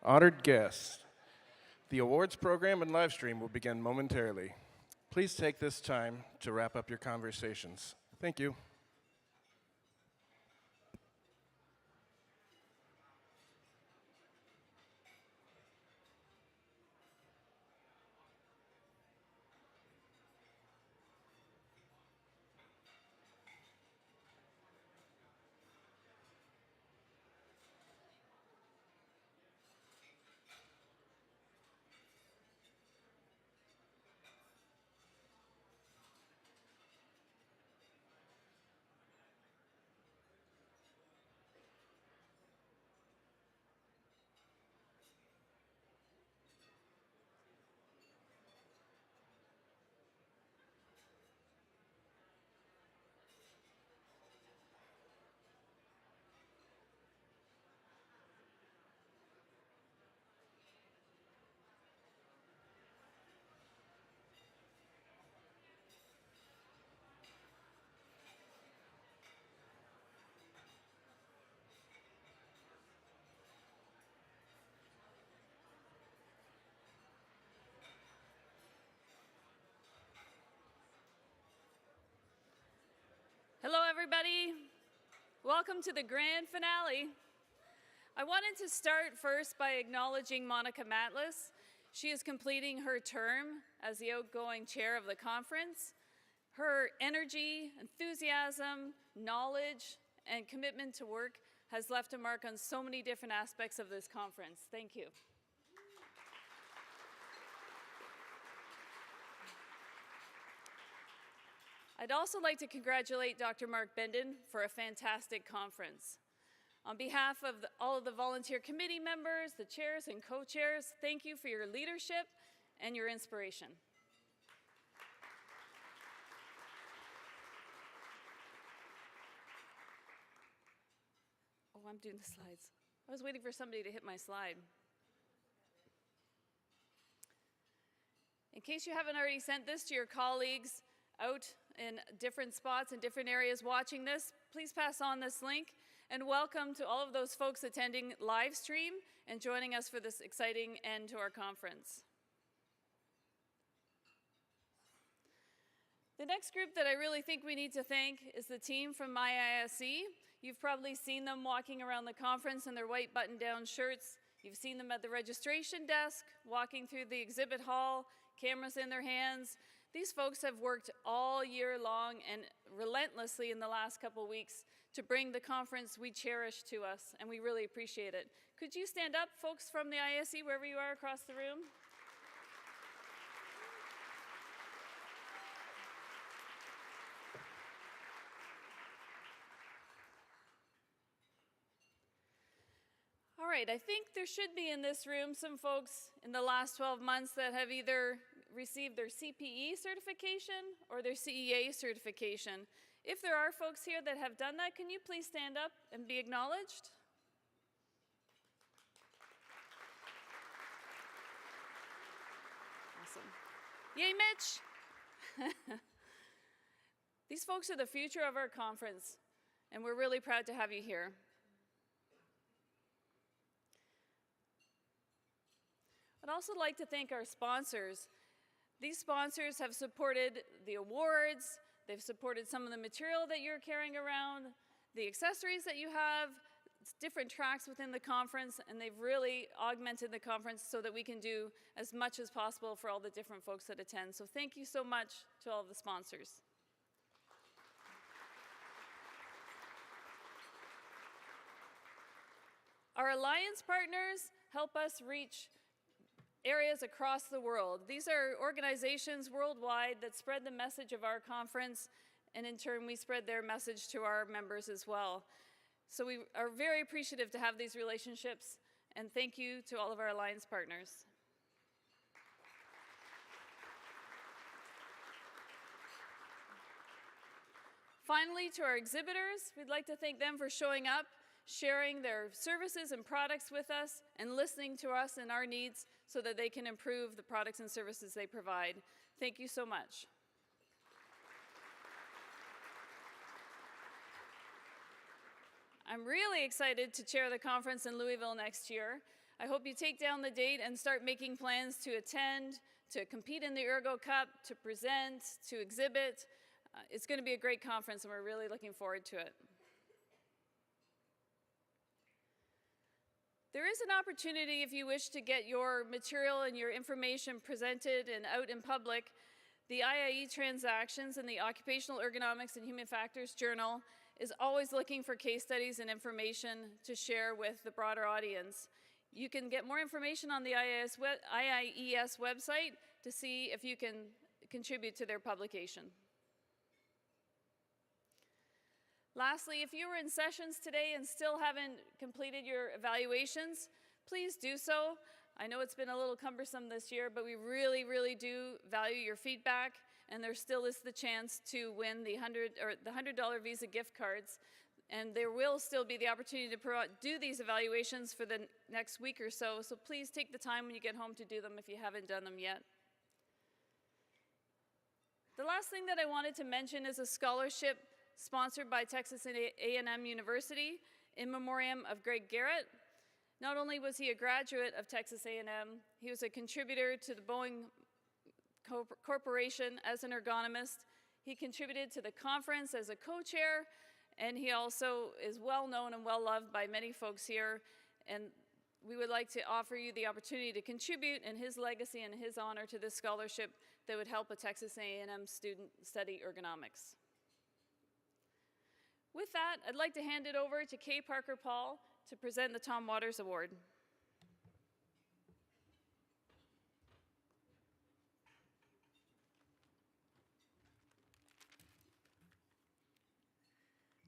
Honored guests, the awards program and live stream will begin momentarily. Please take this time to wrap up your conversations. Thank you. Hello, everybody. Welcome to the grand finale. I wanted to start first by acknowledging Monica Matlis. She is completing her term as the outgoing chair of the conference. Her energy, enthusiasm, knowledge, and commitment to work has left a mark on so many different aspects of this conference. Thank you. I'd also like to congratulate Dr. Mark Bendon for a fantastic conference. On behalf of all of the volunteer committee members, the chairs and co-chairs, thank you for your leadership and your inspiration. Oh, I'm doing the slides. I was waiting for somebody to hit my slide. In case you haven't already sent this to your colleagues out in different spots and different areas watching this, please pass on this link. And welcome to all of those folks attending live stream and joining us for this exciting end to our conference. The next group that I really think we need to thank is the team from IISE. You've probably seen them walking around the conference in their white button-down shirts. You've seen them at the registration desk, walking through the exhibit hall, cameras in their hands. These folks have worked all year long and relentlessly in the last couple weeks to bring the conference we cherish to us, and we really appreciate it. Could you stand up, folks from the IISE, wherever you are across the room? All right, I think there should be in this room some folks in the last 12 months that have either received their CPE certification or their CEA certification. If there are folks here that have done that, can you please stand up and be acknowledged? Awesome. Yay, Mitch! These folks are the future of our conference, and we're really proud to have you here. I'd also like to thank our sponsors. These sponsors have supported the awards, they've supported some of the material that you're carrying around, the accessories that you have, different tracks within the conference, and they've really augmented the conference so that we can do as much as possible for all the different folks that attend. So thank you so much to all of the sponsors. Our alliance partners help us reach areas across the world. These are organizations worldwide that spread the message of our conference, and in turn we spread their message to our members as well. So we are very appreciative to have these relationships, and thank you to all of our alliance partners. Finally, to our exhibitors, we'd like to thank them for showing up, sharing their services and products with us, and listening to us and our needs so that they can improve the products and services they provide. Thank you so much. I'm really excited to chair the conference in Louisville next year. I hope you take down the date and start making plans to attend, to compete in the Ergo Cup, to present, to exhibit. It's going to be a great conference, and we're really looking forward to it. There is an opportunity if you wish to get your material and your information presented and out in public. The IIE Transactions and the Occupational Ergonomics and Human Factors Journal is always looking for case studies and information to share with the broader audience. You can get more information on the IIES website to see if you can contribute to their publication. Lastly, if you were in sessions today and still haven't completed your evaluations, please do so. I know it's been a little cumbersome this year, but we really, really do value your feedback, and there still is the chance to win the $100 Visa gift cards. And there will still be the opportunity to do these evaluations for the next week or so, so please take the time when you get home to do them if you haven't done them yet. The last thing that I wanted to mention is a scholarship sponsored by Texas A&M University in memoriam of Greg Garrett. Not only was he a graduate of Texas A&M, he was a contributor to the Boeing Corporation as an ergonomist. He contributed to the conference as a co-chair, and he also is well known and well loved by many folks here. And we would like to offer you the opportunity to contribute in his legacy and his honor to this scholarship that would help a Texas A&M student study ergonomics. With that, I'd like to hand it over to Kay Parker Paul to present the Tom Waters Award.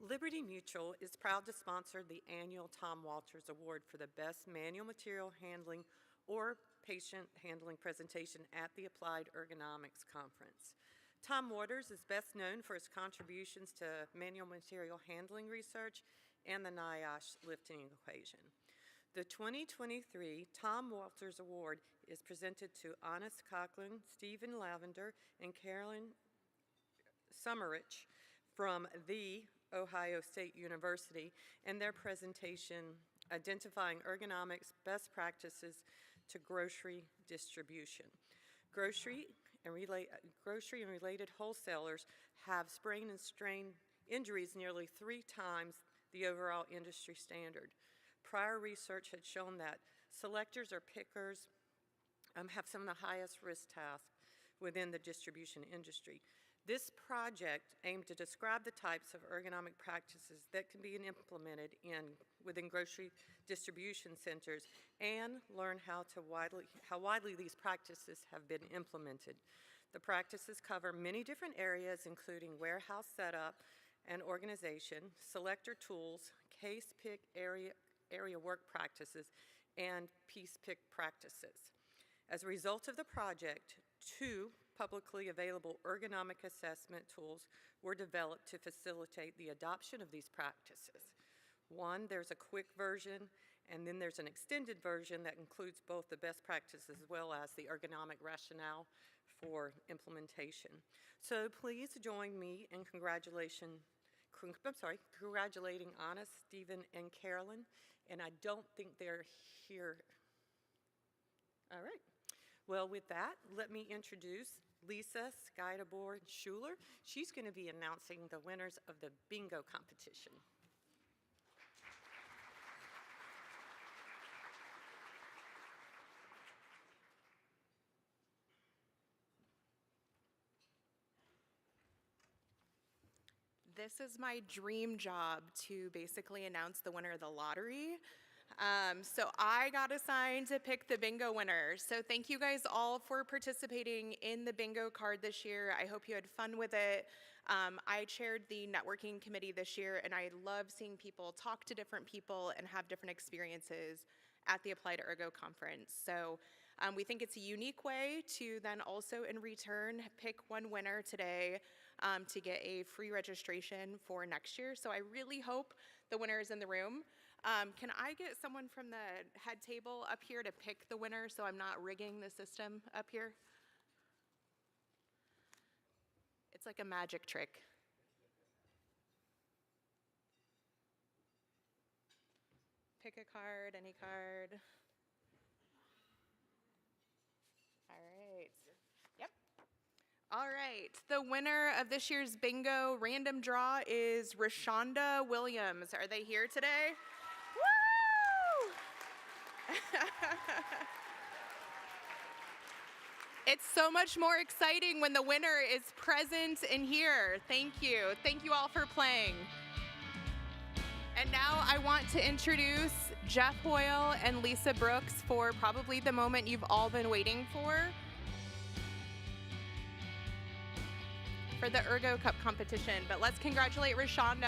Liberty Mutual is proud to sponsor the annual Tom Waters Award for the best manual material handling or patient handling presentation at the Applied Ergonomics Conference. Tom Waters is best known for his contributions to manual material handling research and the NIISE lifting equation. The 2023 Tom Waters Award is presented to Anis Coughlin, Stephen Lavender, and Carolyn Summerich from The Ohio State University and their presentation, Identifying Ergonomics Best Practices to Grocery Distribution. Grocery and related wholesalers have sprain and strain injuries nearly 3 times the overall industry standard. Prior research had shown that selectors or pickers have some of the highest risk tasks within the distribution industry. This project aimed to describe the types of ergonomic practices that can be implemented within grocery distribution centers and learn how widely these practices have been implemented. The practices cover many different areas, including warehouse setup and organization, selector tools, case pick area work practices, and piece pick practices. As a result of the project, 2 publicly available ergonomic assessment tools were developed to facilitate the adoption of these practices. One, there's a quick version, and then there's an extended version that includes both the best practices as well as the ergonomic rationale for implementation. So please join me in congratulating Anis, Stephen, and Carolyn, and I don't think they're here. All right. Well, with that, let me introduce Lisa Skydabor Schuler. She's going to be announcing the winners of the bingo competition. This is my dream job to basically announce the winner of the lottery. So I got assigned to pick the bingo winner. So thank you guys all for participating in the bingo card this year. I hope you had fun with it. I chaired the networking committee this year, and I love seeing people talk to different people and have different experiences at the Applied Ergo Conference. So we think it's a unique way to then also in return pick one winner today to get a free registration for next year. So I really hope the winner is in the room. Can I get someone from the head table up here to pick the winner so I'm not rigging the system up here? It's like a magic trick. Pick a card, any card. All right, the winner of this year's bingo random draw is Rashonda Williams. Are they here today? Woo! It's so much more exciting when the winner is present and here. Thank you. Thank you all for playing. And now I want to introduce Jeff Hoyle and Lisa Brooks for probably the moment you've all been waiting for the Ergo Cup competition. But let's congratulate Rashonda.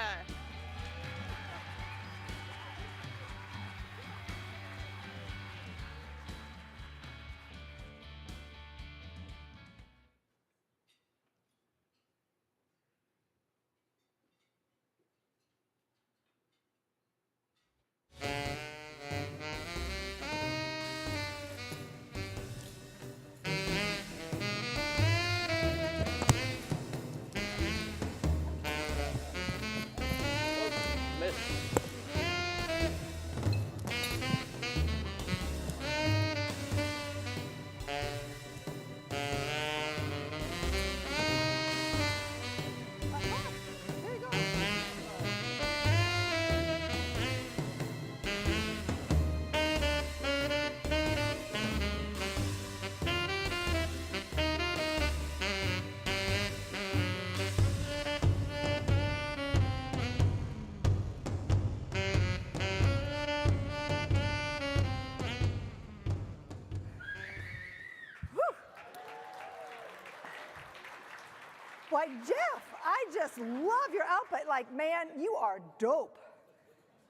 Why, Jeff, I just love your outfit. Like, man, you are dope.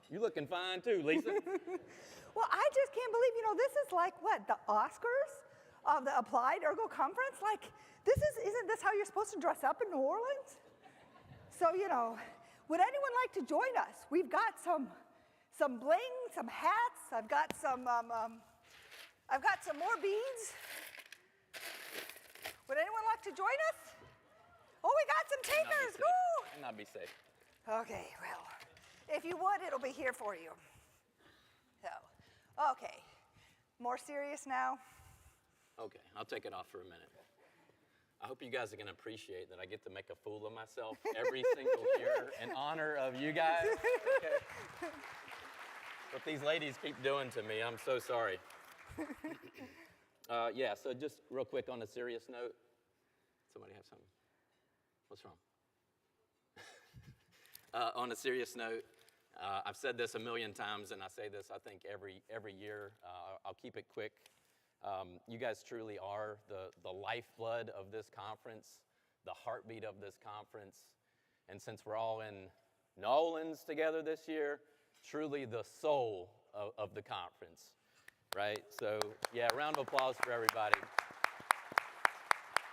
You're looking fine too, Lisa. Well, I just can't believe, this is like, what, the Oscars of the Applied Ergo Conference? Like, isn't this how you're supposed to dress up in New Orleans? So, would anyone like to join us? We've got some bling, some hats. I've got some more beads. Would anyone like to join us? Oh, we got some takers. Woo! Might not be safe. Okay, well, if you would, it'll be here for you. So, okay, more serious now? Okay, I'll take it off for a minute. I hope you guys are going to appreciate that I get to make a fool of myself every single year in honor of you guys. Okay. What these ladies keep doing to me, I'm so sorry. Yeah, so just real quick on a serious note. Somebody have something? What's wrong? On a serious note, I've said this a million times, and I say this, I think, every year. I'll keep it quick. You guys truly are the lifeblood of this conference, the heartbeat of this conference. And since we're all in New Orleans together this year, truly the soul of the conference, right? So, yeah, round of applause for everybody.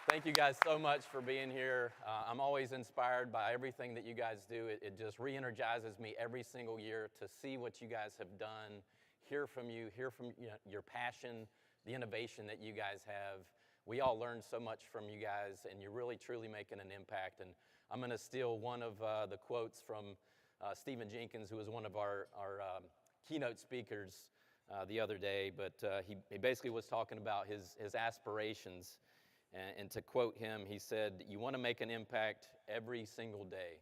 Thank you guys so much for being here. I'm always inspired by everything that you guys do. It just re-energizes me every single year to see what you guys have done, hear from your passion, the innovation that you guys have. We all learn so much from you guys, and you're really, truly making an impact. And I'm going to steal one of the quotes from Stephen Jenkins, who was one of our keynote speakers the other day. But he basically was talking about his aspirations. And to quote him, he said, "You want to make an impact every single day."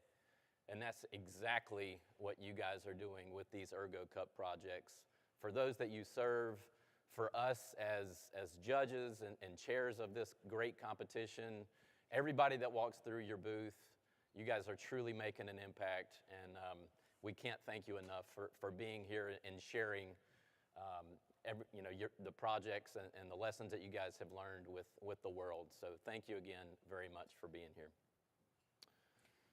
And that's exactly what you guys are doing with these Ergo Cup projects. For those that you serve, for us as judges and chairs of this great competition, everybody that walks through your booth, you guys are truly making an impact. And we can't thank you enough for being here and sharing the projects and the lessons that you guys have learned with the world. So thank you again very much for being here.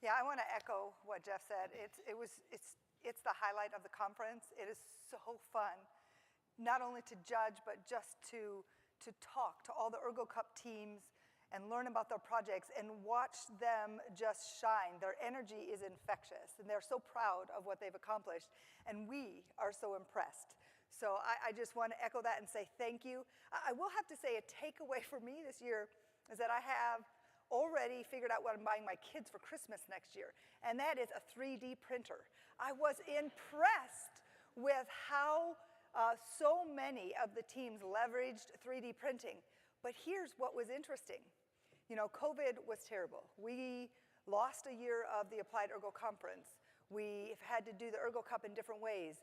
Yeah, I want to echo what Jeff said. It's the highlight of the conference. It is so fun, not only to judge, but just to talk to all the Ergo Cup teams and learn about their projects and watch them just shine. Their energy is infectious, and they're so proud of what they've accomplished, and we are so impressed. So I just want to echo that and say thank you. I will have to say a takeaway for me this year is that I have already figured out what I'm buying my kids for Christmas next year, and that is a 3D printer. I was impressed with how so many of the teams leveraged 3D printing. But here's what was interesting. You know, COVID was terrible. We lost a year of the Applied Ergo Conference. We've had to do the Ergo Cup in different ways.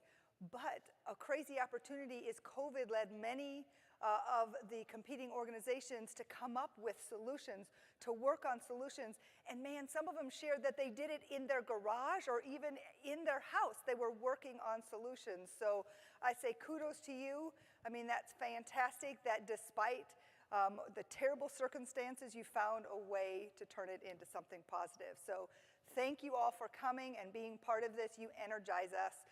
But a crazy opportunity is COVID led many of the competing organizations to come up with solutions, to work on solutions. And man, some of them shared that they did it in their garage or even in their house. They were working on solutions. So I say kudos to you. I mean, that's fantastic that despite the terrible circumstances, you found a way to turn it into something positive. So thank you all for coming and being part of this. You energize us.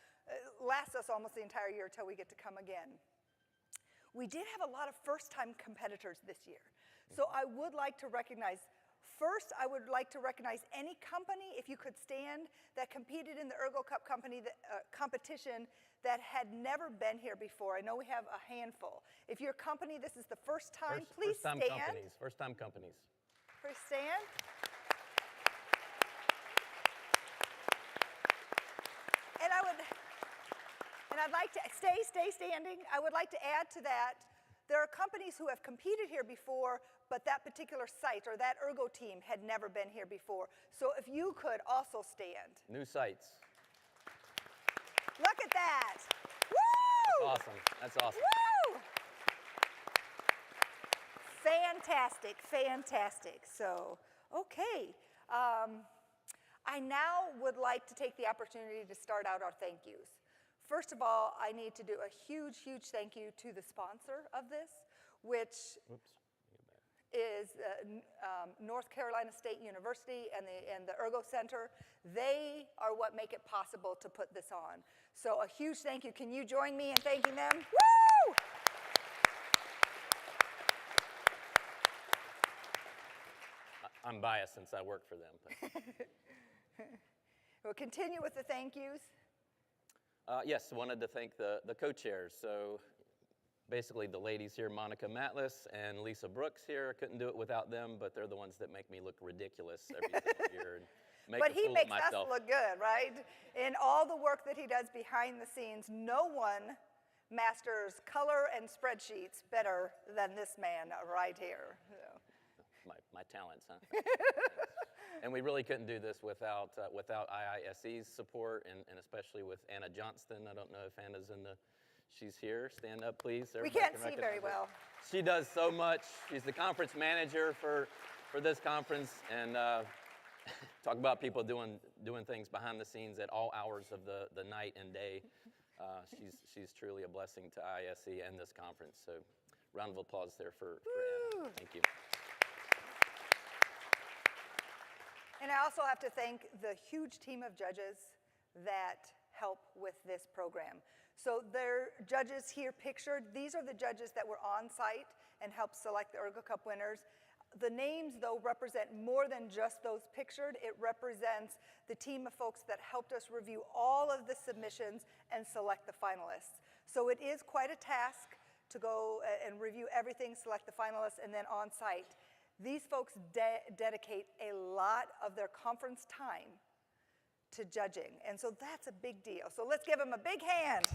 Lasts us almost the entire year until we get to come again. We did have a lot of first-time competitors this year. So I would like to recognize, first I would like to recognize any company, if you could stand, that competed in the Ergo Cup competition that had never been here before. I know we have a handful. If your company, this is the first time, please stand. First-time companies. Please stand. And I'd like to stay standing. I would like to add to that, there are companies who have competed here before, but that particular site or that Ergo team had never been here before. So if you could also stand. New sites. Look at that. Woo! That's awesome. That's awesome. Woo! Fantastic, fantastic. So, okay. I now would like to take the opportunity to start out our thank yous. First of all, I need to do a huge, huge thank you to the sponsor of this, which is North Carolina State University and the Ergo Center. They are what make it possible to put this on. So a huge thank you. Can you join me in thanking them? Woo! I'm biased since I work for them. We'll continue with the thank yous. Yes, wanted to thank the co-chairs. So basically the ladies here, Monica Matlis and Lisa Brooks here. Couldn't do it without them, but they're the ones that make me look ridiculous every single year. And make But a he fool makes of myself. us look good, right? In all the work that he does behind the scenes, no one masters color and spreadsheets better than this man right here. So. My talents, huh? And we really couldn't do this without IISE's support, and especially with Anna Johnston. I don't know if Anna's she's here. Stand up, please. We Everybody can't can see recognize very her. well. She does so much. She's the conference manager for this conference, and talk about people doing things behind the scenes at all hours of the night and day. She's truly a blessing to IISE and this conference. So, round of applause there for Anna. Thank you. And I also have to thank the huge team of judges that help with this program. So there are judges here pictured. These are the judges that were on site and helped select the Ergo Cup winners. The names, though, represent more than just those pictured. It represents the team of folks that helped us review all of the submissions and select the finalists. So it is quite a task to go and review everything, select the finalists, and then on site. These folks dedicate a lot of their conference time to judging, and so that's a big deal. So let's give them a big hand.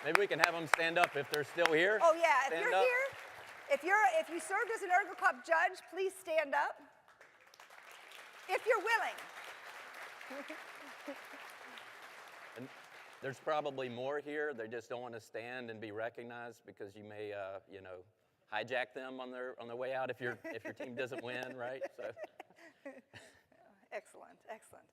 Maybe we can have them stand up if they're still here. Oh yeah, if Stand you're up. here, if you served as an Ergo Cup judge, please stand up. If you're willing. And there's probably more here. They just don't want to stand and be recognized because you may, hijack them on their way out if your team doesn't win, right? So. Excellent, excellent.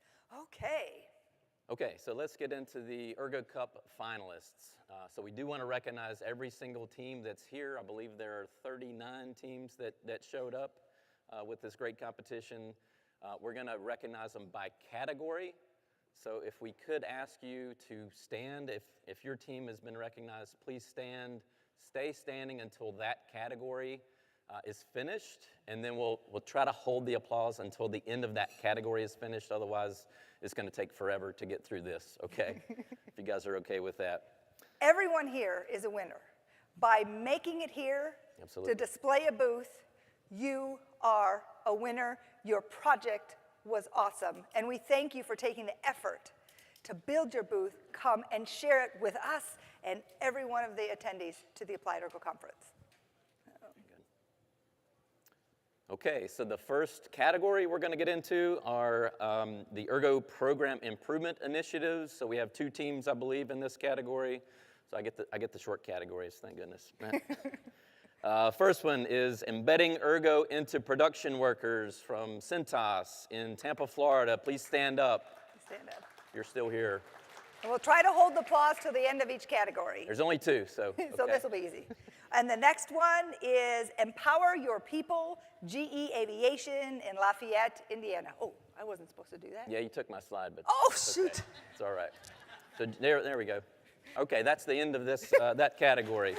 Okay, So let's get into the Ergo Cup finalists. So we do want to recognize every single team that's here. I believe there are 39 teams that showed up with this great competition. We're going to recognize them by category. So if we could ask you to stand, if your team has been recognized, please stand. Stay standing until that category is finished, and then we'll try to hold the applause until the end of that category is finished. Otherwise, it's going to take forever to get through this, okay? If you guys are okay with that. everyone here is a winner. By making it here Absolutely. to display a booth, you are a winner. Your project was awesome, and we thank you for taking the effort to build your booth, come and share it with us and every one of the attendees to the Applied Ergo Conference. Okay, so the first category we're going to get into are the Ergo Program Improvement Initiatives. So we have 2 teams, I believe, in this category. So I get the short categories, thank goodness. First one is embedding Ergo into production workers from Cintas in Tampa, Florida. Please stand up. Stand up. You're still here. And we'll try to hold the applause to the end of each category. There's only 2, so okay. So this will be easy. And the next one is Empower Your People, GE Aviation in Lafayette, Indiana. Oh, I wasn't supposed to do that. Yeah, you took my slide, but Oh, it's shoot. okay. It's all right. So there we go. Okay, that's the end of this that category.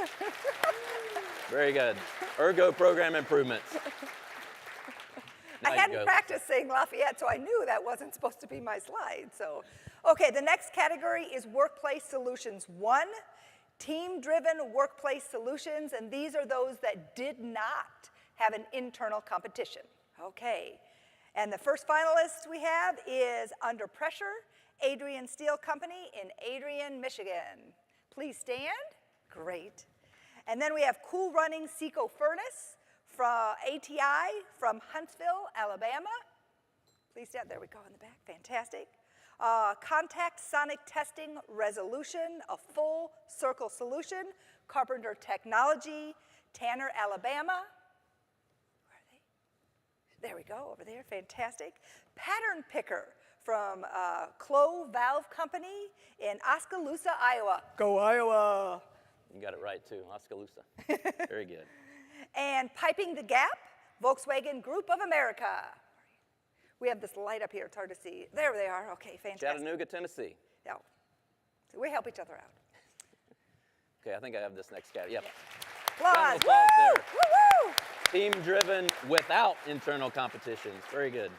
Very good. Ergo Program Improvements. Now I you hadn't go. practiced saying Lafayette, so I knew that wasn't supposed to be my slide. So, okay, the next category is Workplace Solutions 1, team-driven workplace solutions, and these are those that did not have an internal competition. Okay, and the first finalist we have is Under Pressure, Adrian Steel Company in Adrian, Michigan. Please stand. Great. And then we have Cool Running Seco Furnace from ATI from Huntsville, Alabama. Please stand. There we go in the back. Fantastic. Contact Sonic Testing Resolution, a full circle solution. Carpenter Technology, Tanner, Alabama. Where are they? There we go, over there. Fantastic. Pattern Picker from Clow Valve Company in Oskaloosa, Iowa. Go Iowa. You got it right, too. Oskaloosa. Very good. And Piping the Gap, Volkswagen Group of America. We have this light up here. It's hard to see. There they are. Okay, fantastic. Chattanooga, Tennessee. Yeah. So we help each other out. Okay, I think I have this next category. Yep. Applause. Round of Woo! applause there. Woo! Woo! Team-driven without internal competitions. Very good.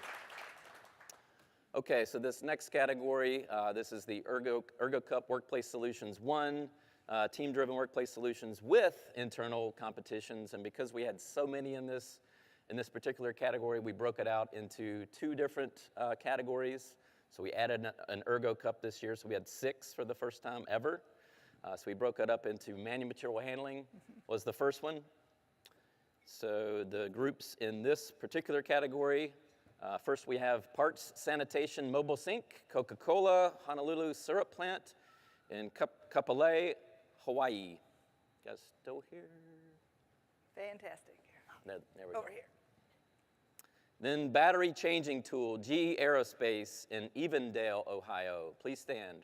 Okay, so this next category, this is the Ergo Cup Workplace Solutions 1, team-driven workplace solutions with internal competitions. And because we had so many in this particular category, we broke it out into 2 different categories. So we added an Ergo Cup this year, so we had 6 for the first time ever. So we broke it up into manual material handling was the first one. So the groups in this particular category, first we have Parts Sanitation Mobile Sink, Coca-Cola, Honolulu Syrup Plant, in Kapolei, Hawaii. You guys still here? Fantastic. There we go. Over here. Then Battery Changing Tool, GE Aerospace in Evendale, Ohio. Please stand.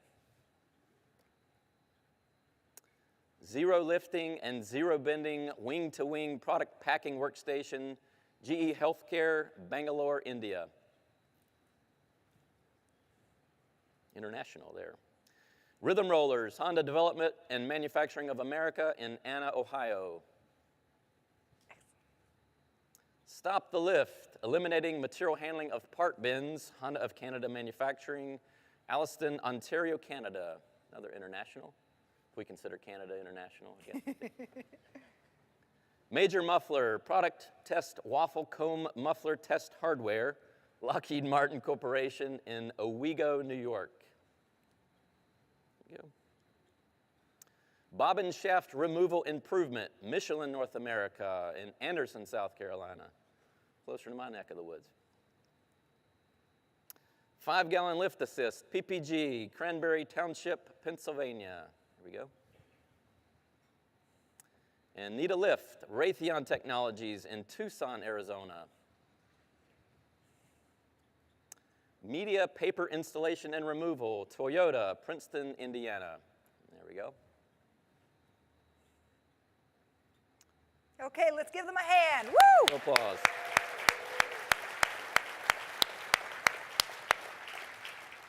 Zero Lifting and Zero Bending Wing-to-Wing Product Packing Workstation, GE Healthcare, Bangalore, India. International there. Rhythm Rollers, Honda Development and Manufacturing of America in Anna, Ohio. Stop the Lift, Eliminating Material Handling of Part Bins, Honda of Canada Manufacturing, Alliston, Ontario, Canada. Another international, if we consider Canada international again. Major Muffler, Product Test Waffle Comb Muffler Test Hardware, Lockheed Martin Corporation in Owego, New York. There we go. Bobbin Shaft Removal Improvement, Michelin, North America, in Anderson, South Carolina, closer to my neck of the woods. 5-gallon Lift Assist, PPG, Cranberry Township, Pennsylvania. Here we go. And Need a Lift, Raytheon Technologies in Tucson, Arizona. Media Paper Installation and Removal, Toyota, Princeton, Indiana. There we go. Okay, let's give them a hand. Woo! Applause.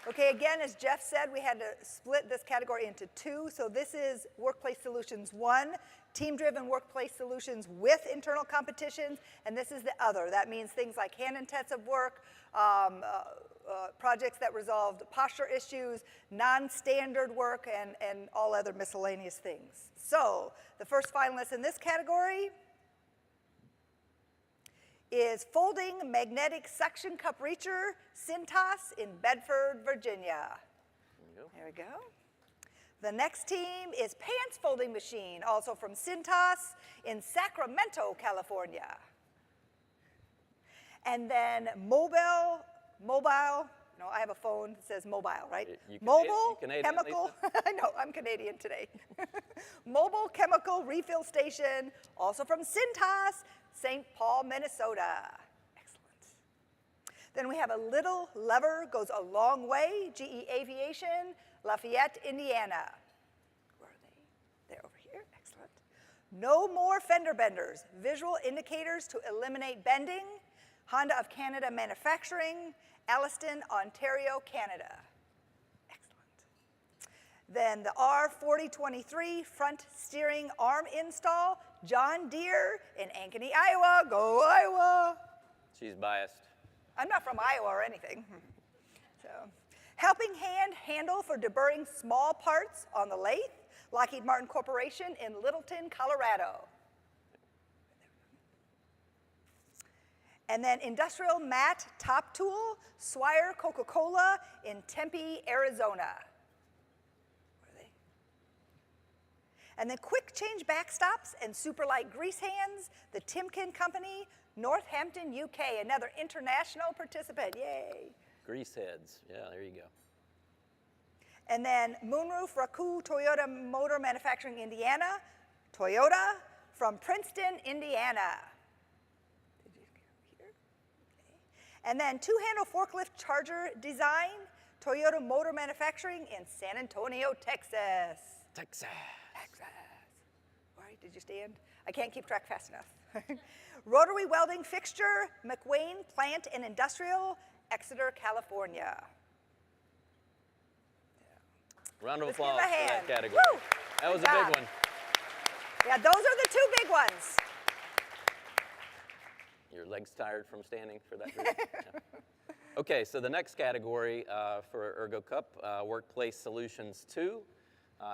Okay, again, as Jeff said, we had to split this category into 2. So this is Workplace Solutions 1, team-driven workplace solutions with internal competitions, and this is the other. That means things like hand-intensive work, projects that resolved posture issues, non-standard work, and all other miscellaneous things. So the first finalist in this category is Folding Magnetic Suction Cup Reacher, Cintas in Bedford, Virginia. There we go. The next team is Pants Folding Machine, also from Cintas in Sacramento, California. And then mobile, no, I have a phone that says mobile, right? You Mobile, Canadian, chemical, Lisa? I know, I'm Canadian today. Mobile chemical refill station, also from Cintas, St. Paul, Minnesota. Excellent. Then we have a little lever goes a long way, GE Aviation, Lafayette, Indiana. Where are they? They're over here, excellent. No more fender benders, visual indicators to eliminate bending, Honda of Canada Manufacturing, Alliston, Ontario, Canada. Excellent. Then the R4023 front steering arm install, John Deere in Ankeny, Iowa. Go Iowa! She's biased. I'm not from Iowa or anything. So, helping hand handle for deburring small parts on the lathe, Lockheed Martin Corporation in Littleton, Colorado. And then industrial mat top tool, Swire Coca-Cola in Tempe, Arizona. Where are they? And then quick change backstops and super light grease hands, the Timken Company, Northampton, UK, another international participant, yay. Grease heads. Yeah, there you go. And then Moonroof Raku Toyota Motor Manufacturing, Indiana, Toyota from Princeton, Indiana. And then two-handle forklift charger design, Toyota Motor Manufacturing in San Antonio, Texas. Texas. All right, did you stand? I can't keep track fast enough. Rotary welding fixture, McWane Plant and Industrial, Exeter, California. Round of Let's give applause a for that hand. category. Woo! That was Good a job. big one. Yeah, those are the two big ones. Your legs tired from standing for that group? Yeah. Okay, so the next category for Ergo Cup, Workplace Solutions 2,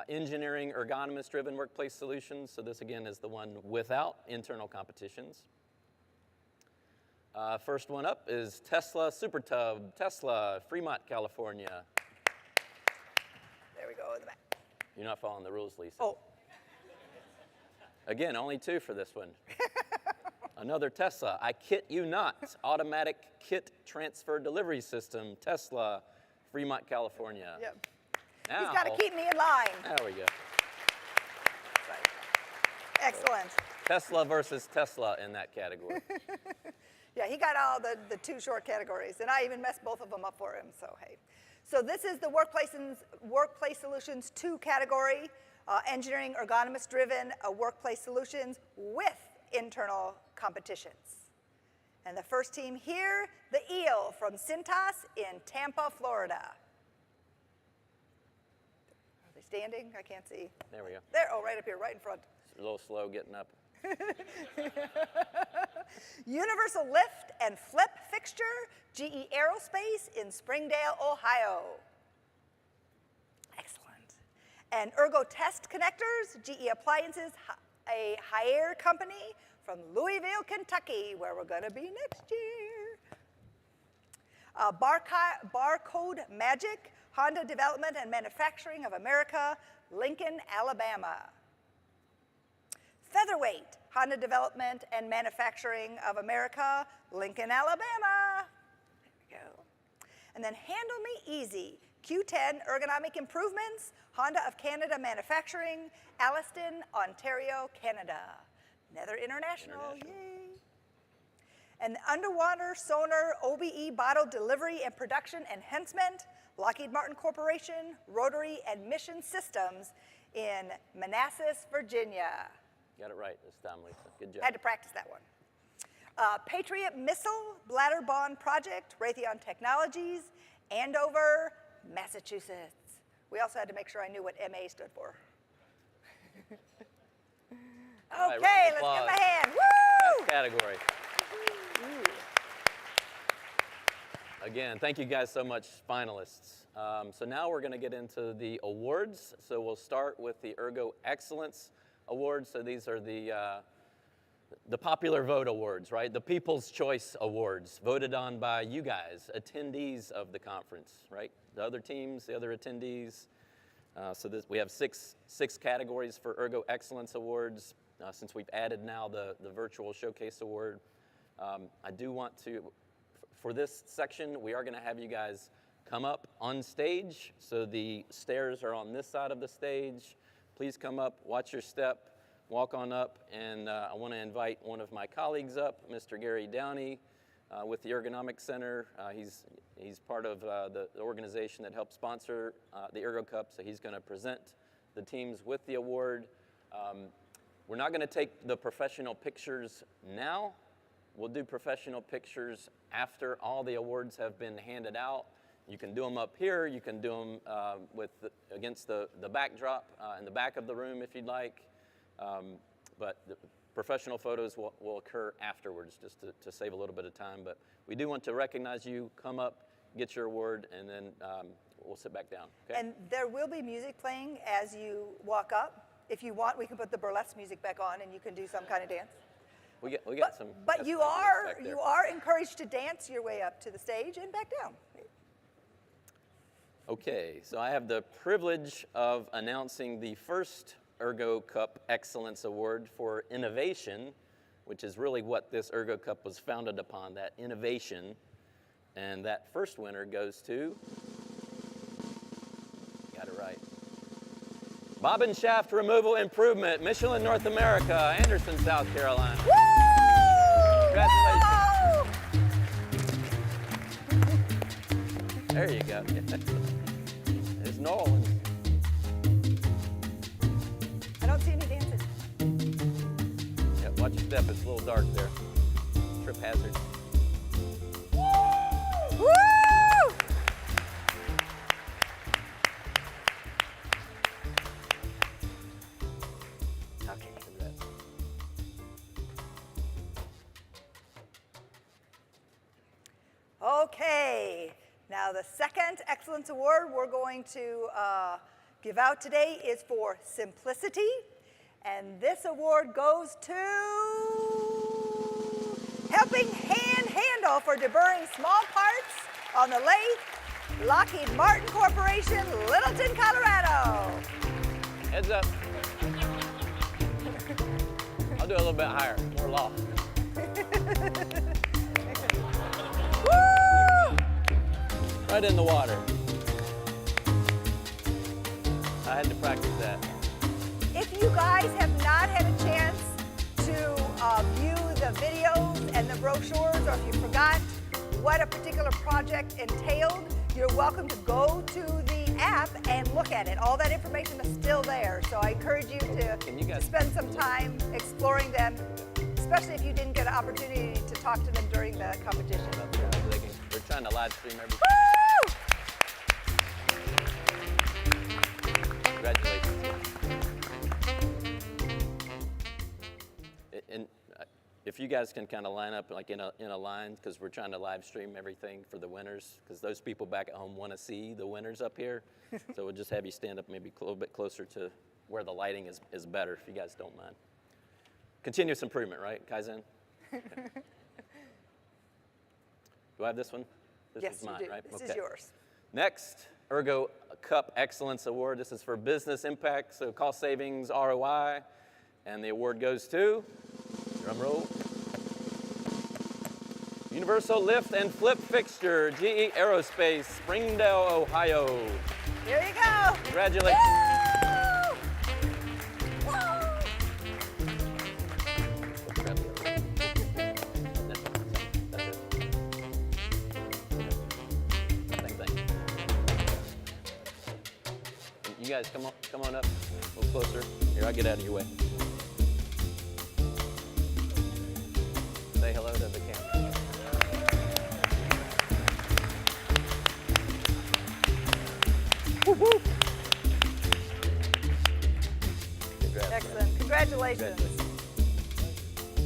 Engineering Ergonomist-Driven Workplace Solutions. So this, again, is the one without internal competitions. First one up is Tesla Super Tub, Tesla, Fremont, California. There we go in the back. You're not following the rules, Lisa. Oh, Again, only 2 for this one. Another Tesla, I kit you not, automatic kit transfer delivery system, Tesla, Fremont, California. yep. Now, He's got to keep me in line. There we go. Excellent. Tesla versus Tesla in that category. Yeah, he got all the 2 short categories, and I even messed both of them up for him, so hey. So this is the Workplace Solutions 2 category, Engineering Ergonomist-Driven Workplace Solutions with internal competitions. And the first team here, the Eel from Cintas in Tampa, Florida. Are they standing? I can't see. There we go. There, oh, right up here, right in front. It's a little slow getting up. Universal lift and flip fixture, GE Aerospace in Springdale, Ohio. Excellent. And Ergo test connectors, GE Appliances, a Haier company from Louisville, Kentucky, where we're going to be next year. Barcode Magic, Honda Development and Manufacturing of America, Lincoln, Alabama. Featherweight, Honda Development and Manufacturing of America, Lincoln, Alabama. There we go. And then Handle Me Easy, Q10 Ergonomic Improvements, Honda of Canada Manufacturing, Alliston, Ontario, Canada. Another international, yay. And the Underwater Sonar OBE Bottle Delivery and Production Enhancement, Lockheed Martin Corporation, Rotary and Mission Systems in Manassas, Virginia. Got it right this time, Lisa. Good job. Had to practice that one. Patriot Missile Bladder Bond Project, Raytheon Technologies, Andover, Massachusetts. We also had to make sure I knew what MA stood for. All right, Okay, round of let's give him a applause. hand. Woo! Next category. Again, thank you guys so much, finalists. So now we're going to get into the awards. So we'll start with the Ergo Excellence Awards. So these are the popular vote awards, right? The People's Choice Awards, voted on by you guys, attendees of the conference, right? The other teams, the other attendees. We have six categories for Ergo Excellence Awards. Since we've added now the Virtual Showcase Award, I do want to, for this section, we are going to have you guys come up on stage. So the stairs are on this side of the stage. Please come up, watch your step, walk on up, and I want to invite one of my colleagues up, Mr. Gary Downey with the Ergonomics Center. He's part of the organization that helped sponsor the Ergo Cup, so he's going to present the teams with the award. We're not going to take the professional pictures now. We'll do professional pictures after all the awards have been handed out. You can do them up here. You can do them against the backdrop in the back of the room if you'd like. But the professional photos will occur afterwards just to save a little bit of time. But we do want to recognize you. Come up, get your award, and then we'll sit back down. Okay? And there will be music playing as you walk up. If you want, we can put the burlesque music back on and you can do some kind of dance. We got some. But you are encouraged to dance your way up to the stage and back down. Okay, so I have the privilege of announcing the first Ergo Cup Excellence Award for Innovation, which is really what this Ergo Cup was founded upon, that innovation. And that first winner goes to, got it right, Bobbin Shaft Removal Improvement, Michelin North America, Anderson, South Carolina. Woo! Congratulations. There you go. There's Nolan. I don't see any dancing. Yeah, watch your step, it's a little dark there. Trip hazard. Woo! Okay. Congrats. Okay. Now the second Excellence Award we're going to give out today is for simplicity. And this award goes to helping handle for deburring small parts on the lathe, Lockheed Martin Corporation, Littleton, Colorado. Heads up. I'll do a little bit higher, more loft. Woo! Right in the water. I had to practice that. If you guys have not had a chance to view the videos and the brochures, or if you forgot what a particular project entailed, you're welcome to go to the app and look at it. All that information is still there, so I encourage you to spend some time exploring them, especially if you didn't get an opportunity to talk to them during the competition. We're trying to live stream everything. Woo! Congratulations. And if you guys can kind of line up like in a line, because we're trying to live stream everything for the winners, because those people back at home want to see the winners up here. So we'll just have you stand up maybe a little bit closer to where the lighting is better, if you guys don't mind. Continuous improvement, right, Kaizen? Okay. Do I have this one? Yes, is mine, you do. Right? This Okay. is yours. Next, Ergo Cup Excellence Award. This is for business impact, so cost savings, ROI. And the award goes to, drum roll, Universal Lift and Flip Fixture, GE Aerospace, Springdale, Ohio. Here you go. Congratulations. Woo! Woo! Grab the other one. That's it. Same thing. You guys come on up a little closer. Here, I'll get out of your way. Say hello to the camera. Woo-hoo. Congrats, Excellent. Congratulations.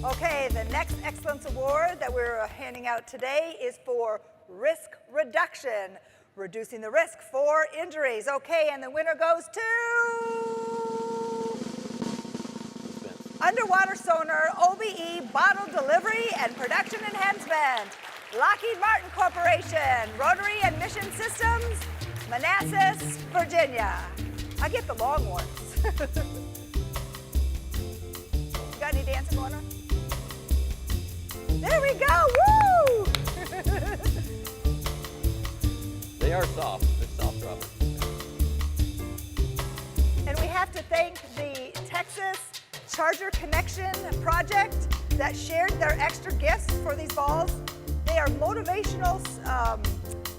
Okay, the next Excellence Award that we're handing out today is for risk reduction, reducing the risk for injuries. Okay, and the winner goes to Underwater Sonar, OBE, Bottle Delivery and Production Enhancement, Lockheed Martin Corporation, Rotary and Mission Systems, Manassas, Virginia. I get the long ones. You got any dancing going on? There we go, woo! They are soft. They're soft rubbers. And we have to thank the Texas Charger Connection project that shared their extra gifts for these balls. They are motivational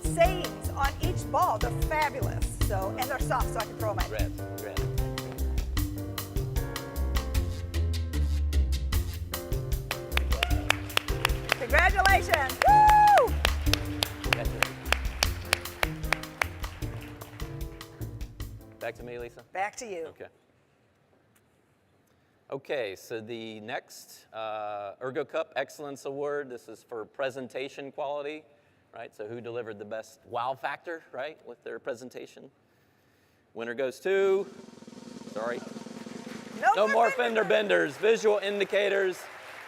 sayings on each ball. They're fabulous. So, and they're soft, so I can throw them at you. Red. Congratulations! Woo! Back to me, Lisa. Back to you. Okay. Okay, so the next Ergo Cup Excellence Award, this is for presentation quality, right? So who delivered the best wow factor, right, with their presentation? Winner goes to, sorry. No more fender benders, visual indicators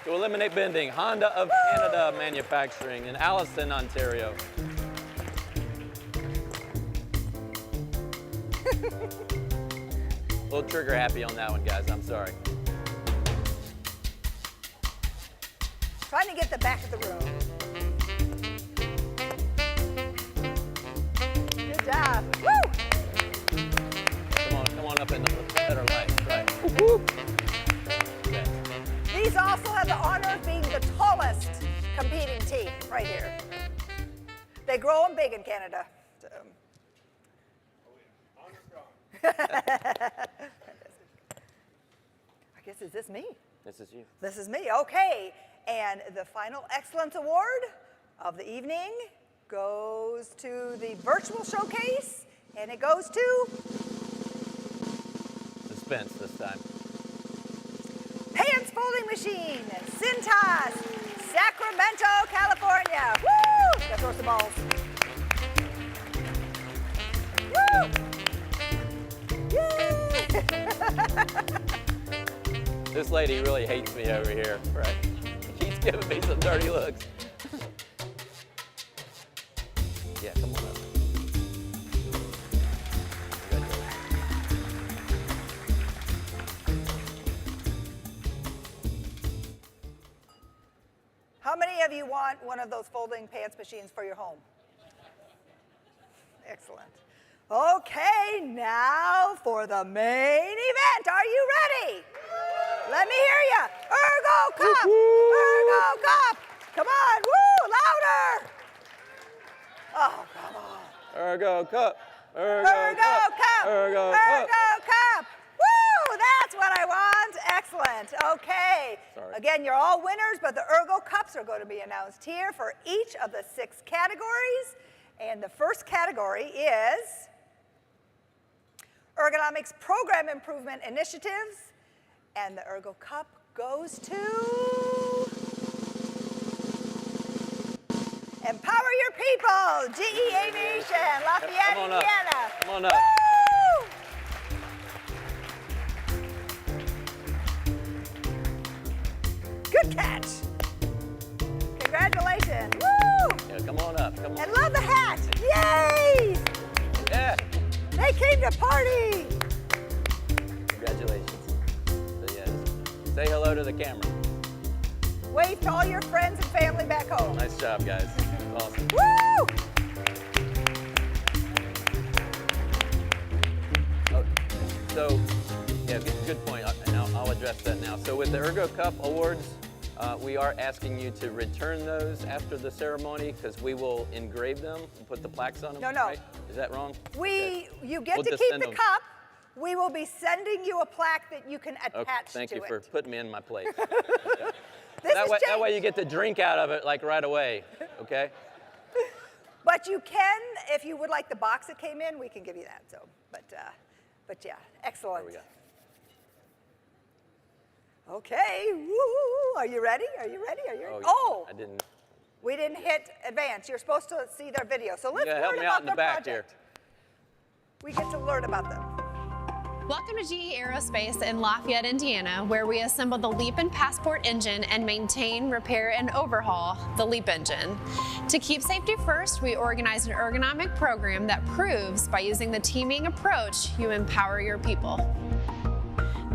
to eliminate bending. Honda of Canada Manufacturing in Alliston, Ontario. A little trigger happy on that one, guys, I'm sorry. Trying to get the back of the room. Good job. Woo! Come on up in the better light, right? Woo-hoo. Okay. These also have the honor of being the tallest competing team right here. They grow them big in Canada. So. I guess, is this me? This is you. This is me, okay. And the final excellence award of the evening goes to the virtual showcase, and it goes to Suspense this time. Pants Folding Machine, Cintas, Sacramento, California. Woo! Gotta throw some balls. Woo! Yay! This lady really hates me over here, right? She's giving me some dirty looks. Yeah, come on up. How many of you want one of those folding pants machines for your home? Excellent. Okay, now for the main event. Are you ready? Let me hear you. Ergo Cup! Ergo Cup! Come on, woo, louder! Oh, come on. Ergo Cup! Ergo Cup! Ergo Cup! Ergo Cup! Woo, that's what I want. Excellent. Okay. Sorry. Again, you're all winners, but the Ergo Cups are going to be announced here for each of the 6 categories. And the first category is Ergonomics Program Improvement Initiatives. And the Ergo Cup goes to Empower Your People, GE Aviation, Lafayette, Come on up. Indiana. Come on up. Woo! Good catch. Congratulations. Woo! Yeah, come on up. Come on. And love the hat. Yay! Yeah. They came to party. Congratulations. So yeah, say hello to the camera. Wave to all your friends and family back home. Nice job, guys. Awesome. Woo! Oh, so, yeah, good point, and I'll address that now. So with the Ergo Cup Awards, we are asking you to return those after the ceremony because we will engrave them and put the plaques on them. No. Right? Is that wrong? You get We'll to just keep send the them. cup. We will be sending you a plaque that you can attach Okay, thank to you it. for putting me in my place. This that is way James. you get to drink out of it like right away, okay? But you can, if you would like the box that came in, we can give you that. So, but yeah, excellent. There we go. Okay, woo! Are you ready? Are you ready? Are you ready? Oh, I didn't. we didn't hit advance. You're supposed to see their video. So let's Yeah, learn help me about out in the their back project. here. We get to learn about them. Welcome to GE Aerospace in Lafayette, Indiana, where we assemble the LEAP and Passport engine and maintain, repair, and overhaul the LEAP engine. To keep safety first, we organize an ergonomic program that proves by using the teaming approach, you empower your people.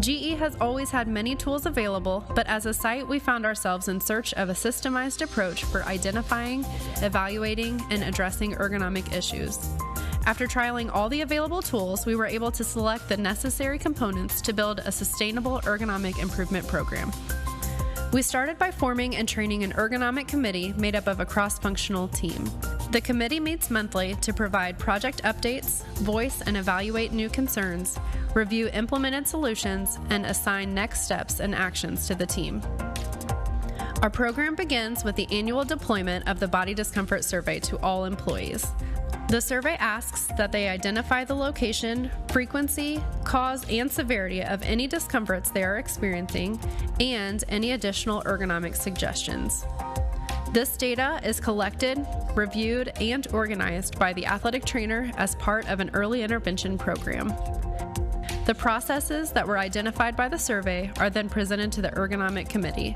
GE has always had many tools available, but as a site, we found ourselves in search of a systemized approach for identifying, evaluating, and addressing ergonomic issues. After trialing all the available tools, we were able to select the necessary components to build a sustainable ergonomic improvement program. We started by forming and training an ergonomic committee made up of a cross-functional team. The committee meets monthly to provide project updates, voice and evaluate new concerns, review implemented solutions, and assign next steps and actions to the team. Our program begins with the annual deployment of the Body Discomfort Survey to all employees. The survey asks that they identify the location, frequency, cause, and severity of any discomforts they are experiencing and any additional ergonomic suggestions. This data is collected, reviewed, and organized by the athletic trainer as part of an early intervention program. The processes that were identified by the survey are then presented to the ergonomic committee.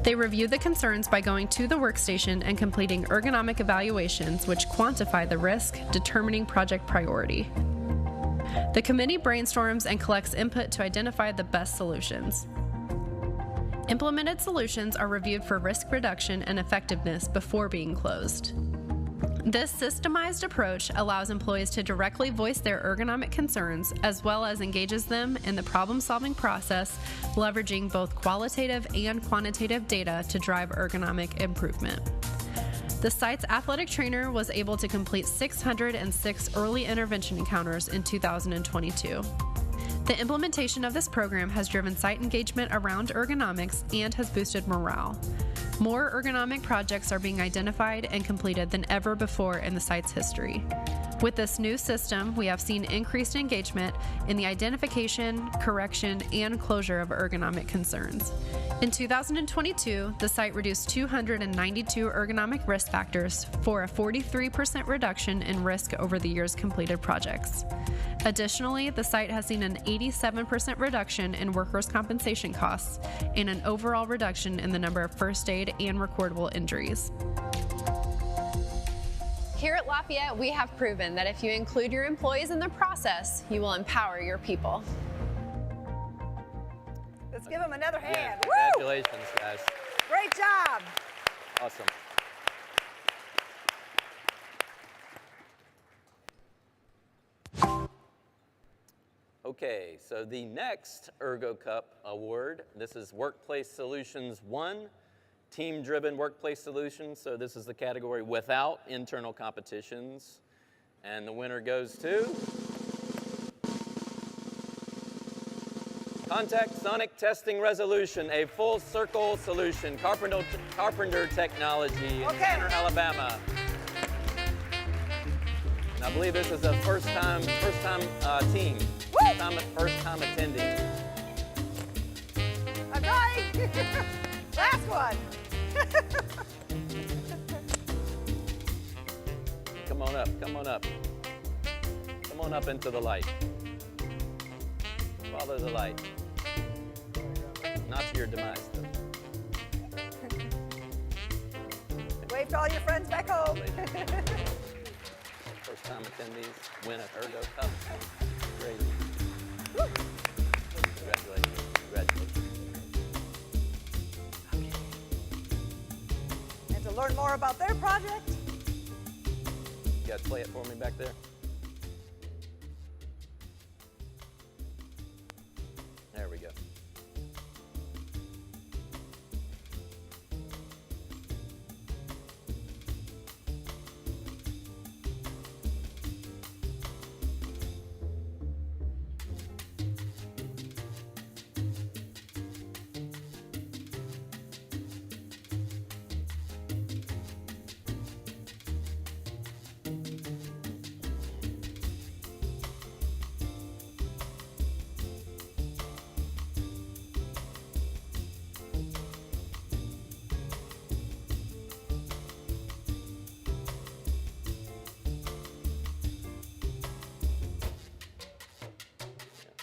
They review the concerns by going to the workstation and completing ergonomic evaluations which quantify the risk, determining project priority. The committee brainstorms and collects input to identify the best solutions. Implemented solutions are reviewed for risk reduction and effectiveness before being closed. This systemized approach allows employees to directly voice their ergonomic concerns as well as engages them in the problem-solving process, leveraging both qualitative and quantitative data to drive ergonomic improvement. The site's athletic trainer was able to complete 606 early intervention encounters in 2022. The implementation of this program has driven site engagement around ergonomics and has boosted morale. More ergonomic projects are being identified and completed than ever before in the site's history. With this new system, we have seen increased engagement in the identification, correction, and closure of ergonomic concerns. In 2022, the site reduced 292 ergonomic risk factors for a 43% reduction in risk over the year's completed projects. Additionally, the site has seen an 87% reduction in workers' compensation costs and an overall reduction in the number of first aid and recordable injuries. Here at Lafayette, we have proven that if you include your employees in the process, you will empower your people. Let's give them another hand. Yeah, Woo! congratulations, guys. Great job. Awesome. Okay, so the next Ergo Cup Award, this is Workplace Solutions 1, Team-Driven Workplace Solutions. So this is the category without internal competitions. And the winner goes to Contact Sonic Testing Resolution, a full circle solution, Carpenter Technology in Tanner, Alabama. And I believe this is a first time team. First time attending. I'm right. Last one. Come on up, come on up. Come on up into the light. Follow the light. Not to your demise, though. Wave to all your friends back home. First time attendees win an Ergo Cup. Great. Woo. Congratulations. Congratulations. Okay. And to learn more about their project, You guys play it for me back there? There we go.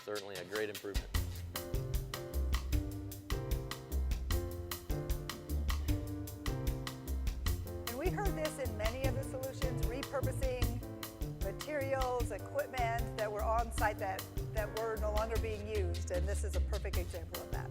Certainly a great improvement. and we heard this in many of the solutions, repurposing materials, equipment that were on site that were no longer being used, and this is a perfect example of that.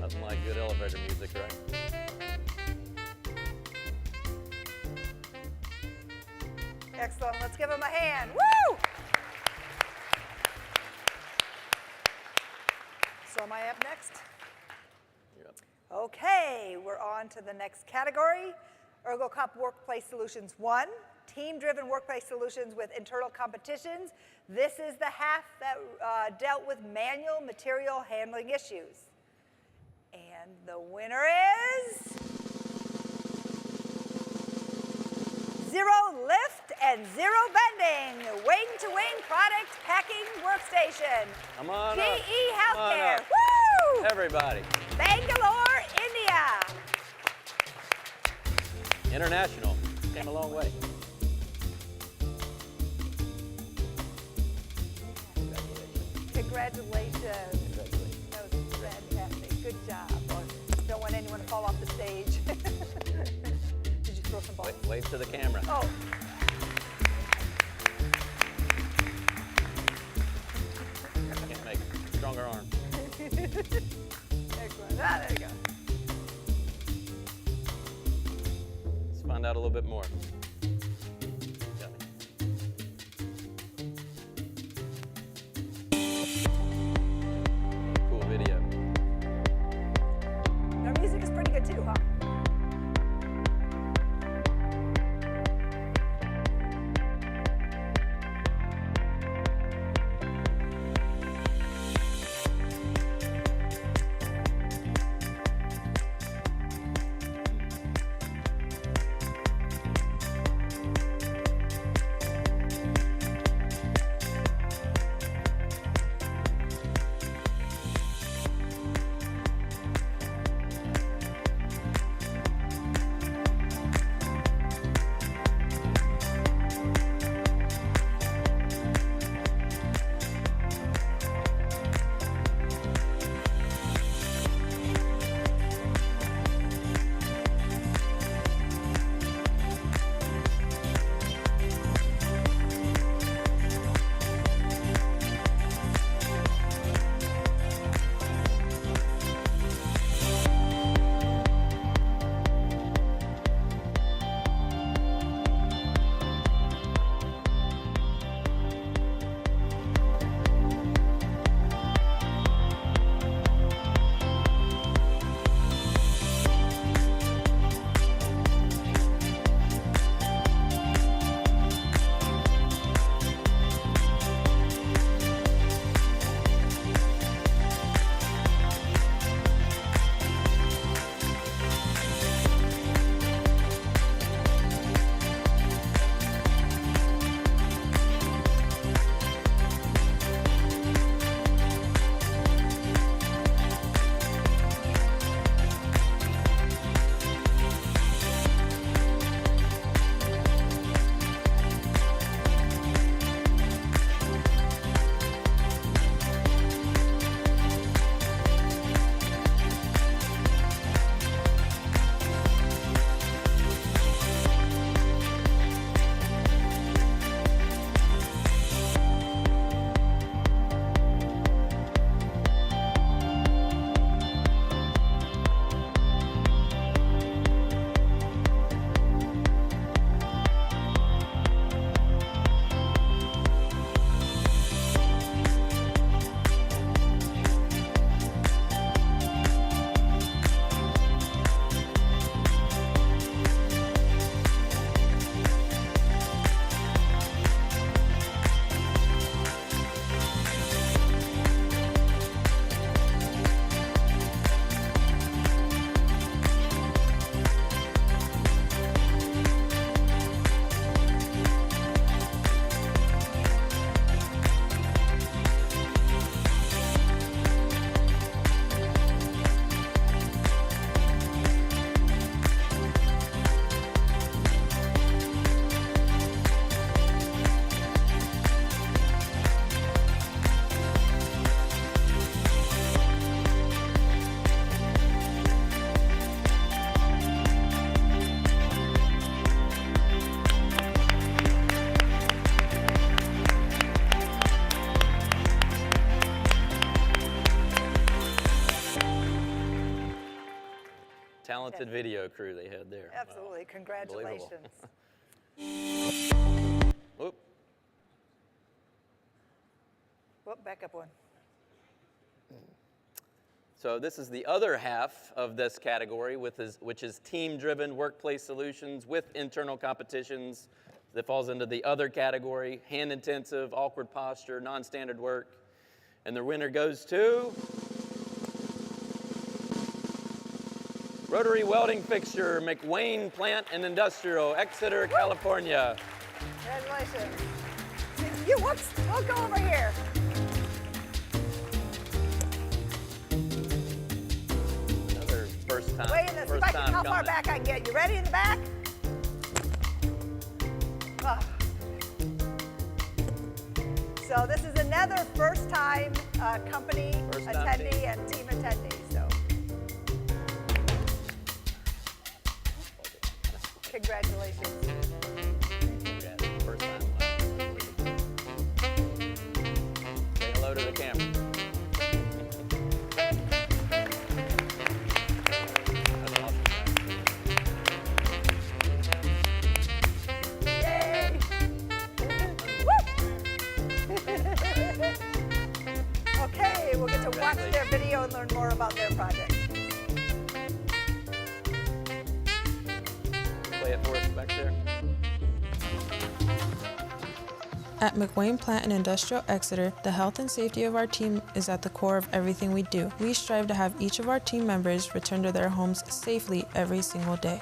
Nothing like good elevator music, right? Excellent. Let's give them a hand. Woo! So am I up next? You're up. Okay, we're on to the next category. Ergo Cup Workplace Solutions 1, team-driven workplace solutions with internal competitions. This is the half that dealt with manual material handling issues. And the winner is Zero Lift and Zero Bending, wing-to-wing product packing workstation. Come on GE up. Healthcare. Come on Woo! up. Everybody. Bangalore, India. International. Came a long way. Congratulations. That was fantastic. Good job. Don't want anyone to fall off the stage. Did you throw some balls? Wave to the camera. Oh. Can't make it. Stronger arm. Excellent. Ah, there you go. Let's find out a little bit more. Cool video. Their music is pretty good too, huh? video crew they had there. Absolutely. Congratulations. Whoop. Whoop, back up one. So this is the other half of this category, which is team-driven workplace solutions with internal competitions. That falls into the other category, hand-intensive, awkward posture, non-standard work. And the winner goes to Rotary Welding Fixture, McWayne Plant and Industrial, Exeter, California. Congratulations. You, whoops, we'll go over here. Another first time. Wait, see if I can, how far back I can get. You ready in the back? Oh. So this is another first-time company attendee and team attendee. So congratulations. First time. Say hello to the camera. That's awesome. Yay! Okay, we'll get to watch their video and learn more about their project. Play it for us back there. At McWayne Plant and Industrial Exeter, the health and safety of our team is at the core of everything we do. We strive to have each of our team members return to their homes safely every single day.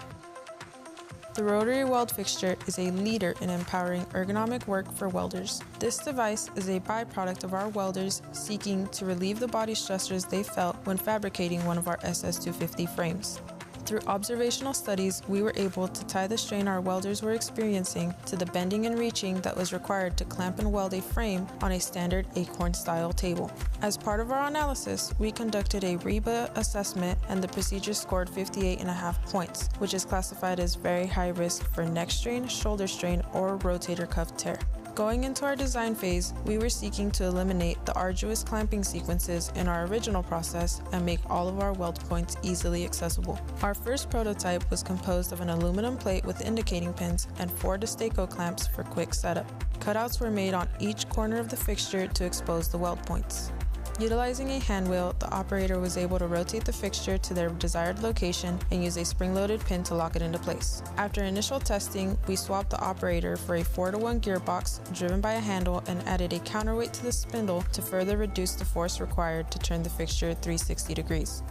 The rotary weld fixture is a leader in empowering ergonomic work for welders. This device is a byproduct of our welders seeking to relieve the body stressors they felt when fabricating one of our SS250 frames. Through observational studies, we were able to tie the strain our welders were experiencing to the bending and reaching that was required to clamp and weld a frame on a standard acorn-style table. As part of our analysis, we conducted a REBA assessment and the procedure scored 58.5 points, which is classified as very high risk for neck strain, shoulder strain, or rotator cuff tear. Going into our design phase, we were seeking to eliminate the arduous clamping sequences in our original process and make all of our weld points easily accessible. Our first prototype was composed of an aluminum plate with indicating pins and 4 Destaco clamps for quick setup. Cutouts were made on each corner of the fixture to expose the weld points. Utilizing a hand wheel, the operator was able to rotate the fixture to their desired location and use a spring-loaded pin to lock it into place. After initial testing, we swapped the operator for a 4-to-1 gearbox driven by a handle and added a counterweight to the spindle to further reduce the force required to turn the fixture 360 degrees.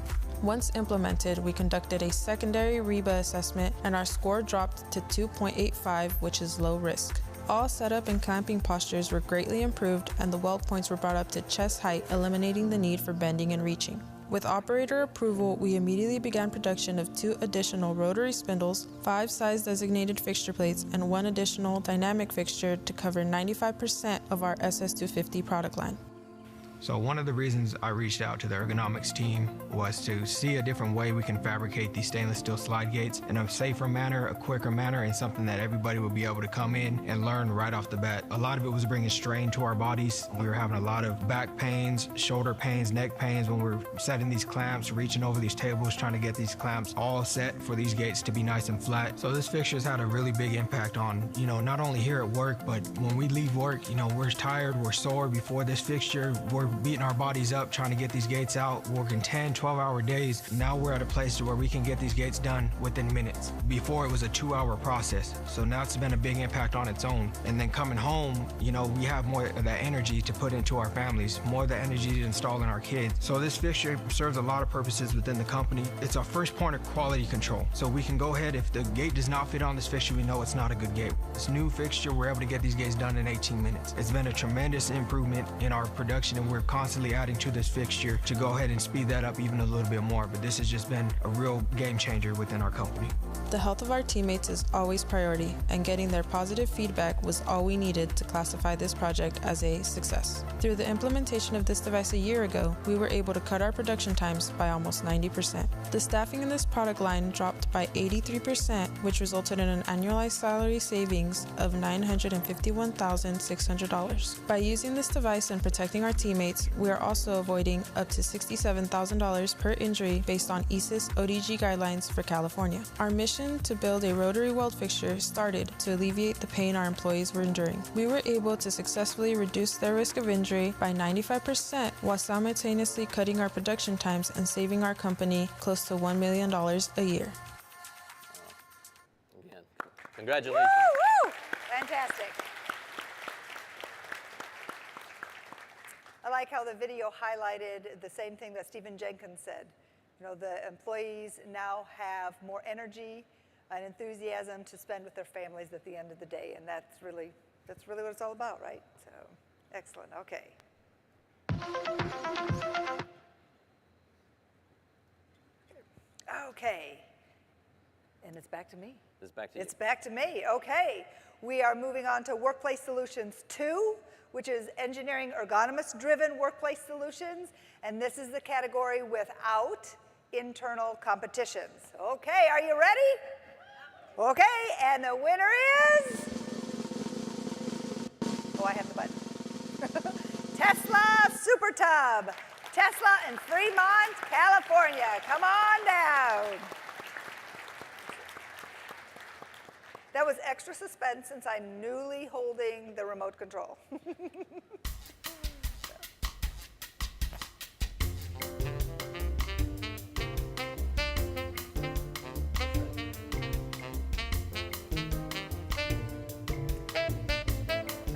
Once implemented, we conducted a secondary REBA assessment and our score dropped to 2.85, which is low risk. All setup and clamping postures were greatly improved and the weld points were brought up to chest height, eliminating the need for bending and reaching. With operator approval, we immediately began production of 2 additional rotary spindles, 5 size designated fixture plates, and 1 additional dynamic fixture to cover 95% of our SS250 product line. So one of the reasons I reached out to the ergonomics team was to see a different way we can fabricate these stainless steel slide gates in a safer manner, a quicker manner, and something that everybody would be able to come in and learn right off the bat. A lot of it was bringing strain to our bodies. We were having a lot of back pains, shoulder pains, neck pains when we were setting these clamps, reaching over these tables, trying to get these clamps all set for these gates to be nice and flat. So this fixture's had a really big impact on, not only here at work, but when we leave work, we're tired, we're sore before this fixture, we're beating our bodies up trying to get these gates out, working 10, 12-hour days. Now we're at a place where we can get these gates done within minutes. Before it was a 2-hour process, so now it's been a big impact on its own. And then coming home, we have more of that energy to put into our families, more of the energy to install in our kids. So this fixture serves a lot of purposes within the company. It's our first point of quality control. So we can go ahead, if the gate does not fit on this fixture, we know it's not a good gate. This new fixture, we're able to get these gates done in 18 minutes. It's been a tremendous improvement in our production, and we're constantly adding to this fixture to go ahead and speed that up even a little bit more. But this has just been a real game changer within our company. The health of our teammates is always priority, and getting their positive feedback was all we needed to classify this project as a success. Through the implementation of this device a year ago, we were able to cut our production times by almost 90%. The staffing in this product line dropped by 83%, which resulted in an annualized salary savings of $951,600. By using this device and protecting our teammates, we are also avoiding up to $67,000 per injury based on IISE ODG guidelines for California. Our mission to build a rotary weld fixture started to alleviate the pain our employees were enduring. We were able to successfully reduce their risk of injury by 95% while simultaneously cutting our production times and saving our company close to $1 million a year. Again, congratulations. Woo! Fantastic. I like how the video highlighted the same thing that Stephen Jenkins said. You know, the employees now have more energy and enthusiasm to spend with their families at the end of the day, and that's really what it's all about, right? So, excellent. Okay. Okay. And it's back to me. It's back to you. It's back to me. Okay. We are moving on to Workplace Solutions 2, which is engineering ergonomist-driven workplace solutions, and this is the category without internal competitions. Okay, are you ready? Okay, and the winner is... Oh, I have the button. Tesla Super Tub. Tesla in Fremont, California. Come on down. That was extra suspense since I'm newly holding the remote control.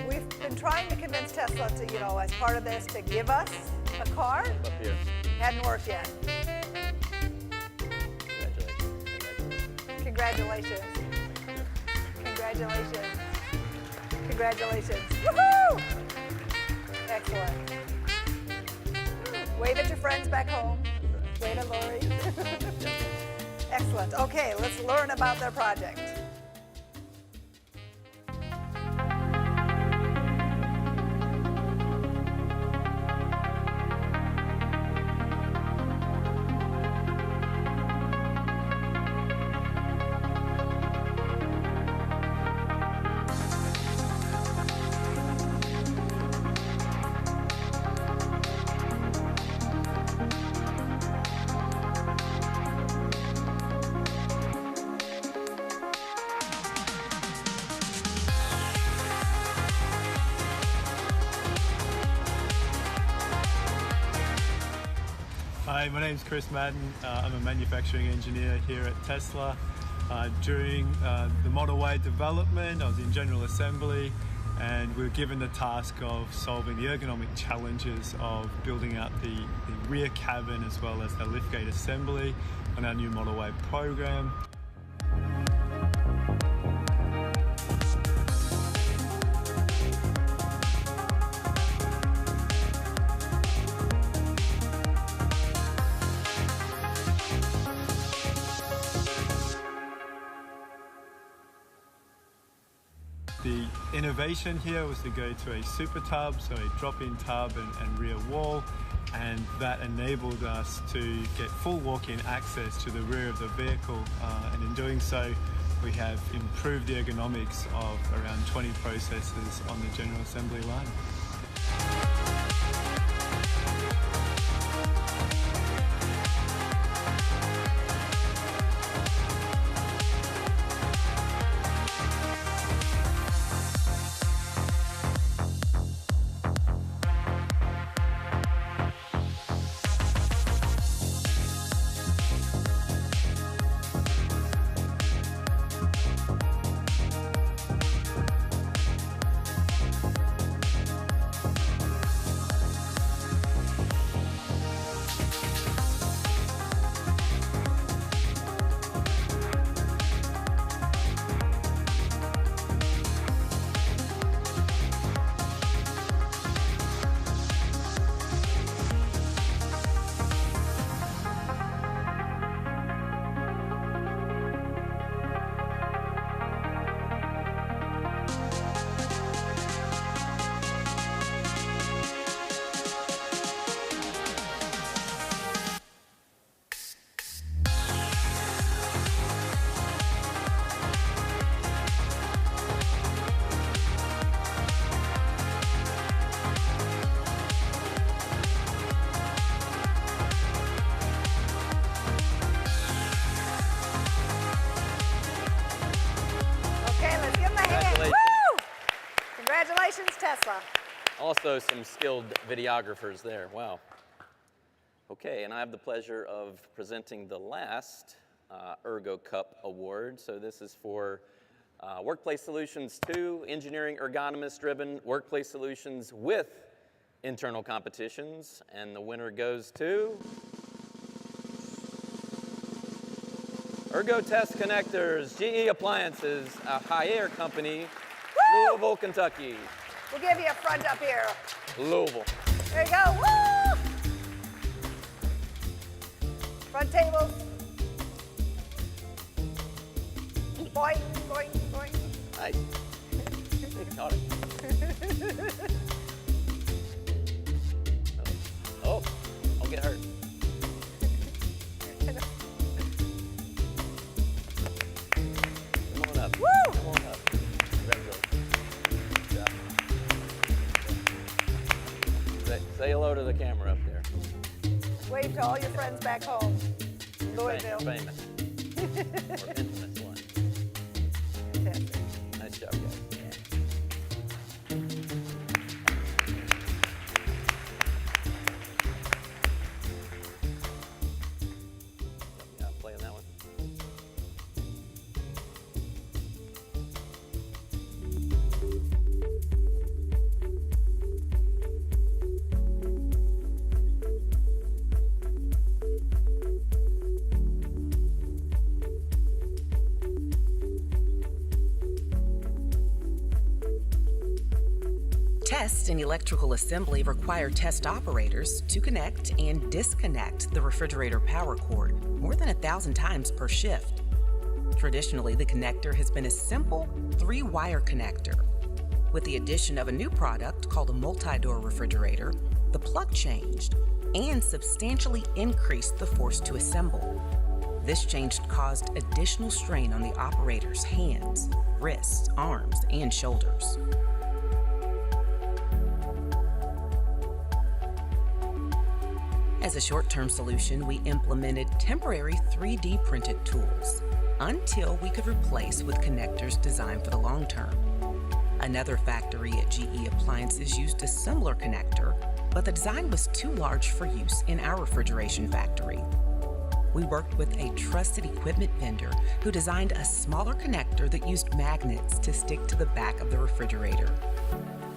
We've been trying to convince Tesla to, you know, as part of this, to give us a car. Up here. Hadn't worked yet. Congratulations. Congratulations. Congratulations. Woohoo! Excellent. Wave at your friends back home. Wave at Lori. Excellent. Okay, let's learn about their project. Hi, my name is Chris Madden. I'm a manufacturing engineer here at Tesla. During the Model Y development, I was in General Assembly, and we were given the task of solving the ergonomic challenges of building out the rear cabin as well as the liftgate assembly on our new Model Y program. The innovation here was to go to a super tub, so a drop-in tub and rear wall, and that enabled us to get full walk-in access to the rear of the vehicle, and in doing so we have improved the ergonomics of around 20 processes on the General Assembly line. Also some skilled videographers there, wow. Okay, and I have the pleasure of presenting the last Ergo Cup Award. So this is for Workplace Solutions 2, Engineering Ergonomist-Driven Workplace Solutions with Internal Competitions. And the winner goes to Ergo Test Connectors, GE Appliances, a Higher Company, Louisville, Kentucky. We'll give you a front up here. Louisville. There you go. Woo! Front table. Boing, boing, boing. Nice. They caught it. Oh, I'll get hurt. Come on up. Woo! Come on up. Congratulations. Good job. Say hello to the camera up there. Wave to all your friends back home. Louisville. Famous. Or infamous one. Fantastic. Nice job, guys. Yeah, I'm playing that one. Tests in electrical assembly require test operators to connect and disconnect the refrigerator power cord more than 1,000 times per shift. Traditionally, the connector has been a simple 3-wire connector. With the addition of a new product called a multi-door refrigerator, the plug changed and substantially increased the force to assemble. This change caused additional strain on the operator's hands, wrists, arms, and shoulders. As a short-term solution, we implemented temporary 3D printed tools until we could replace with connectors designed for the long term. Another factory at GE Appliances used a similar connector, but the design was too large for use in our refrigeration factory. We worked with a trusted equipment vendor who designed a smaller connector that used magnets to stick to the back of the refrigerator.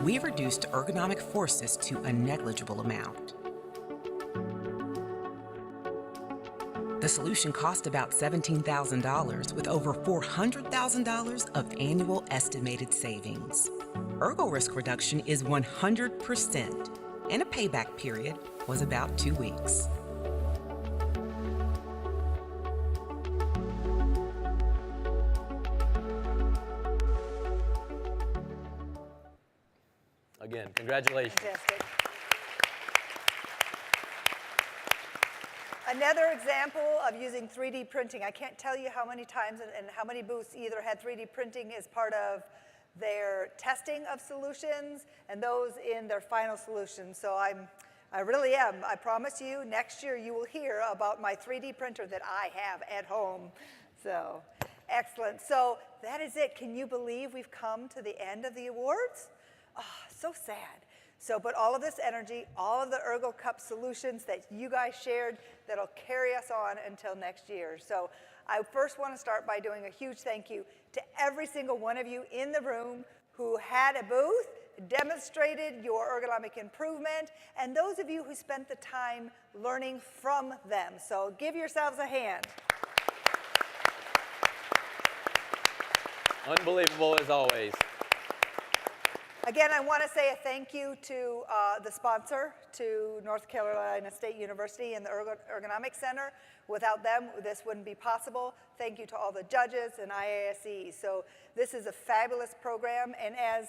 We reduced ergonomic forces to a negligible amount. The solution cost about $17,000 with over $400,000 of annual estimated savings. Ergo risk reduction is 100%, and a payback period was about 2 weeks. Again, congratulations. Fantastic. Another example of using 3D printing. I can't tell you how many times and how many booths either had 3D printing as part of their testing of solutions and those in their final solutions. So I really am. I promise you, next year you will hear about my 3D printer that I have at home. So, excellent. So that is it. Can you believe we've come to the end of the awards? Oh, so sad. So, but all of this energy, all of the Ergo Cup solutions that you guys shared, that'll carry us on until next year. So I first want to start by doing a huge thank you to every single one of you in the room who had a booth, demonstrated your ergonomic improvement, and those of you who spent the time learning from them. So give yourselves a hand. Unbelievable as always. Again, I want to say a thank you to the sponsor, to North Carolina State University and the Ergonomics Center. Without them, this wouldn't be possible. Thank you to all the judges and IISE. So this is a fabulous program, and as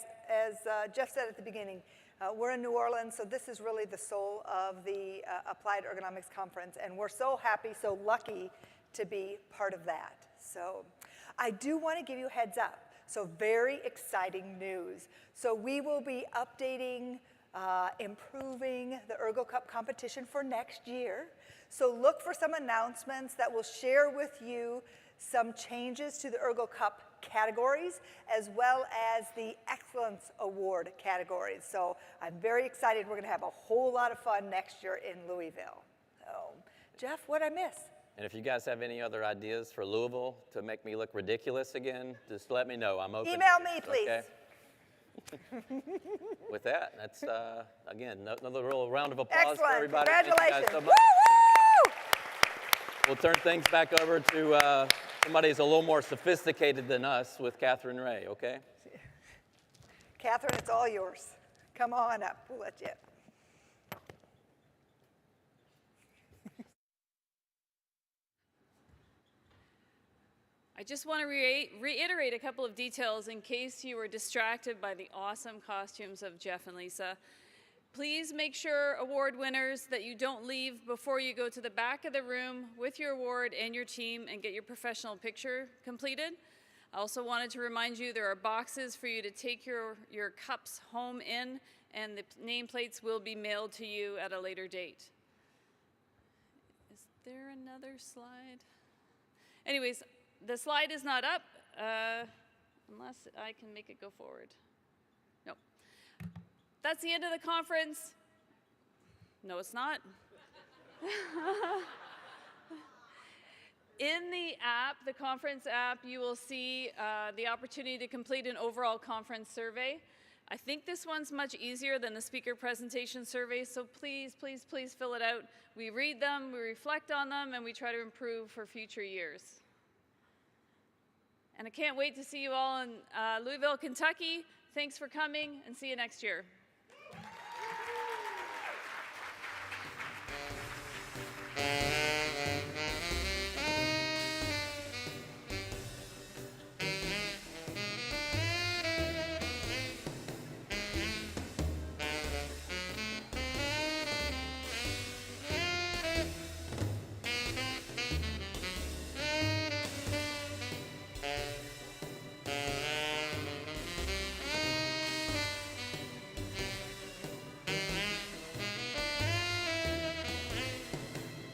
Jeff said at the beginning, we're in New Orleans, so this is really the soul of the Applied Ergonomics Conference, and we're so happy, so lucky to be part of that. So I do want to give you a heads up. So very exciting news. So we will be updating, improving the Ergo Cup competition for next year. So look for some announcements that will share with you some changes to the Ergo Cup categories, as well as the Excellence Award categories. So I'm very excited. We're going to have a whole lot of fun next year in Louisville. So, Jeff, what'd I miss? And if you guys have any other ideas for Louisville to make me look ridiculous again, just let me know. I'm open. Email me, please. Okay? With that, that's, again, another real round of applause Excellent. for everybody. Congratulations. Thank you guys so Woo, much. woo! We'll turn things back over to somebody who's a little more sophisticated than us with Catherine Ray, okay? Catherine, it's all yours. Come on up. We'll let you. I just want to reiterate a couple of details in case you were distracted by the awesome costumes of Jeff and Lisa. Please make sure, award winners, that you don't leave before you go to the back of the room with your award and your team and get your professional picture completed. I also wanted to remind you there are boxes for you to take your cups home in, and the nameplates will be mailed to you at a later date. Is there another slide? Anyways, the slide is not up unless I can make it go forward. No. That's the end of the conference. No, it's not. In the app, the conference app, you will see the opportunity to complete an overall conference survey. I think this one's much easier than the speaker presentation survey, so please, please, please fill it out. We read them, we reflect on them, and we try to improve for future years. And I can't wait to see you all in Louisville, Kentucky. Thanks for coming, and see you next year. Thank you.